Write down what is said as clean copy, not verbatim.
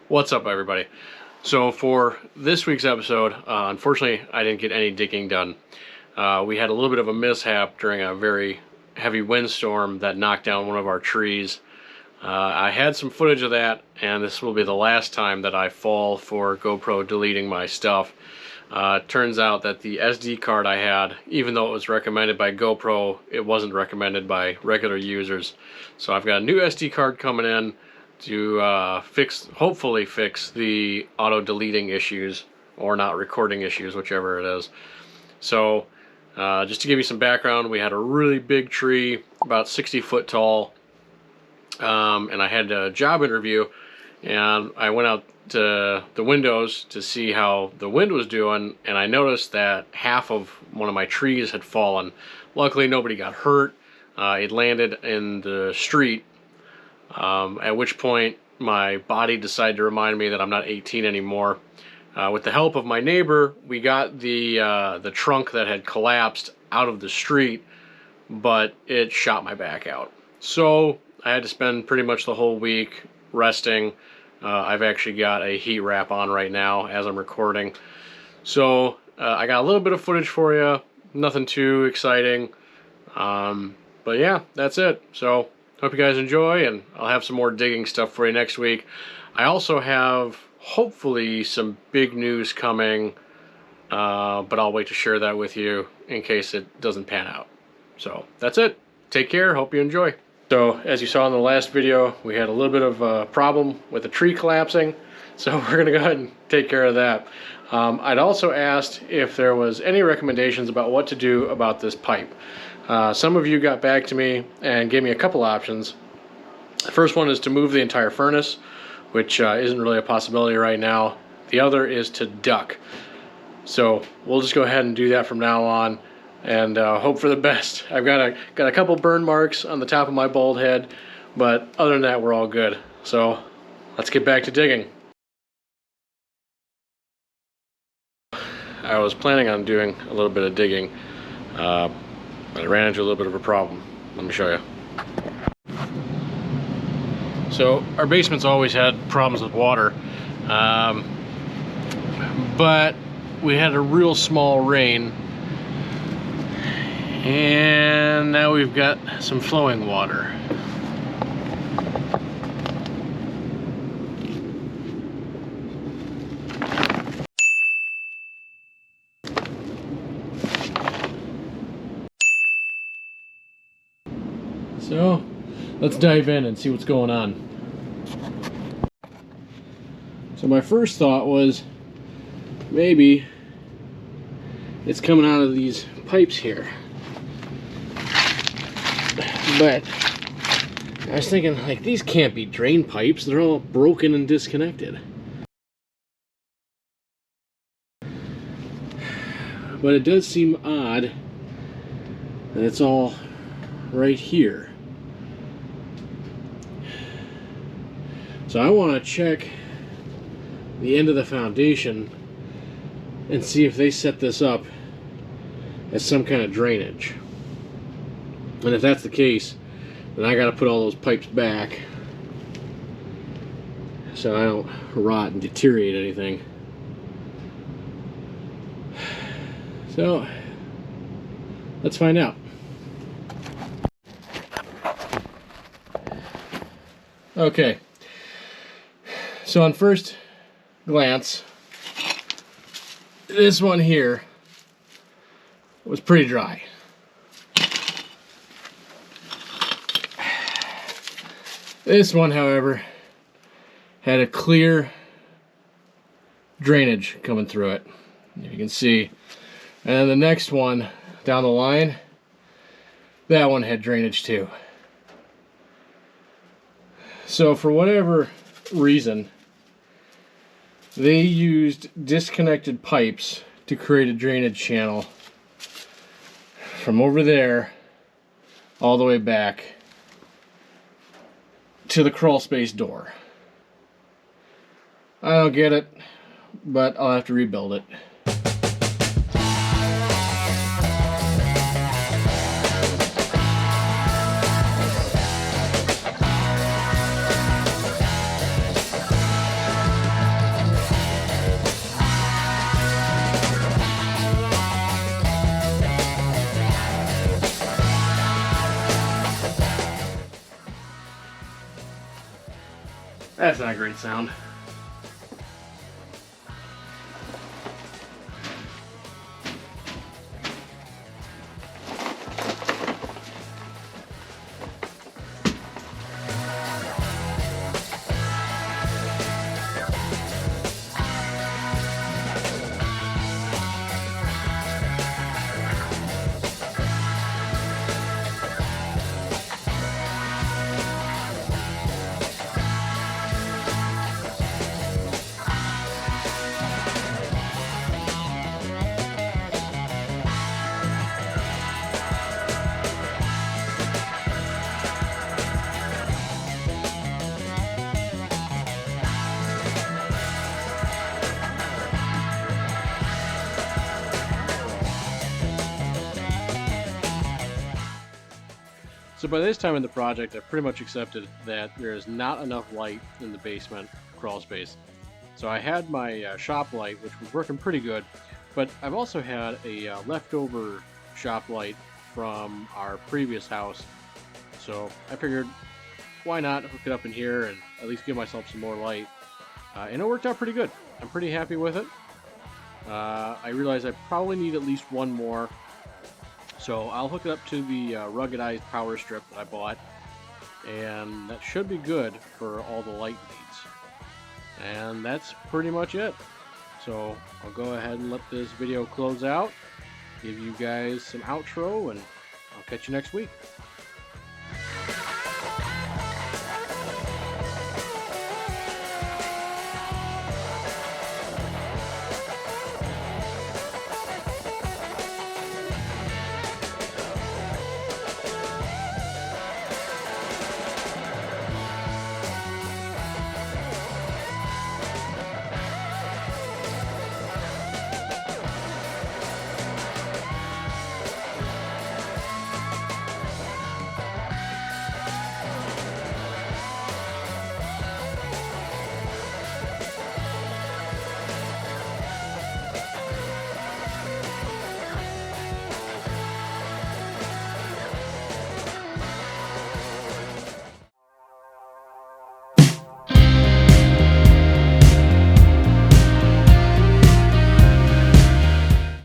What's up, everybody? So for this week's episode, unfortunately, I didn't get any digging done. We had a little bit of a mishap during a very heavy windstorm that knocked down one of our trees. I had some footage of that, and this will be the last time that I fall for GoPro deleting my stuff. Turns out that the SD card I had, even though it was recommended by GoPro, it wasn't recommended by regular users. So I've got a new SD card coming in to hopefully fix the auto deleting issues or not recording issues, whichever it is. So just to give you some background, we had a really big tree, about 60 foot tall, and I had a job interview, and I went out to the windows to see how the wind was doing, and I noticed that half of one of my trees had fallen. Luckily nobody got hurt. It landed in the street. At which point my body decided to remind me that I'm not 18 anymore. With the help of my neighbor, we got the trunk that had collapsed out of the street, but it shot my back out. So I had to spend pretty much the whole week resting. I've actually got a heat wrap on right now as I'm recording. So I got a little bit of footage for you, nothing too exciting. But yeah, that's it. So hope you guys enjoy, and I'll have some more digging stuff for you next week. I also have, hopefully, some big news coming, but I'll wait to share that with you in case it doesn't pan out. So, that's it. Take care. Hope you enjoy. So, as you saw in the last video, we had a little bit of a problem with the tree collapsing, so we're going to go ahead and take care of that. I'd also asked if there was any recommendations about what to do about this pipe. Some of you got back to me and gave me a couple options. The first one is to move the entire furnace, which isn't really a possibility right now. The other is to duck. So we'll just go ahead and do that from now on, and hope for the best. I've got a couple burn marks on the top of my bald head, but other than that, we're all good. So let's get back to digging. I was planning on doing a little bit of digging, but I ran into a little bit of a problem. Let me show you. So our basement's always had problems with water, but we had a real small rain, and now we've got some flowing water. So let's dive in and see what's going on. So my first thought was maybe it's coming out of these pipes here, but I was thinking, like, these can't be drain pipes, they're all broken and disconnected. But it does seem odd that it's all right here. So I want to check the end of the foundation and see if they set this up as some kind of drainage. And if that's the case, then I got to put all those pipes back so I don't rot and deteriorate anything. So let's find out. Okay, so on first glance, this one here was pretty dry. This one, however, had a clear drainage coming through it, you can see. And then the next one down the line, that one had drainage too. So for whatever reason, they used disconnected pipes to create a drainage channel from over there all the way back to the crawl space door. I don't get it, but I'll have to rebuild it. That's not a great sound. So by this time in the project, I've pretty much accepted that there is not enough light in the basement crawl space. So I had my shop light, which was working pretty good, but I've also had a leftover shop light from our previous house. So I figured, why not hook it up in here and at least give myself some more light. And it worked out pretty good. I'm pretty happy with it. I realize I probably need at least one more. So I'll hook it up to the ruggedized power strip that I bought, and that should be good for all the light needs. And that's pretty much it. So I'll go ahead and let this video close out, give you guys some outro, and I'll catch you next week.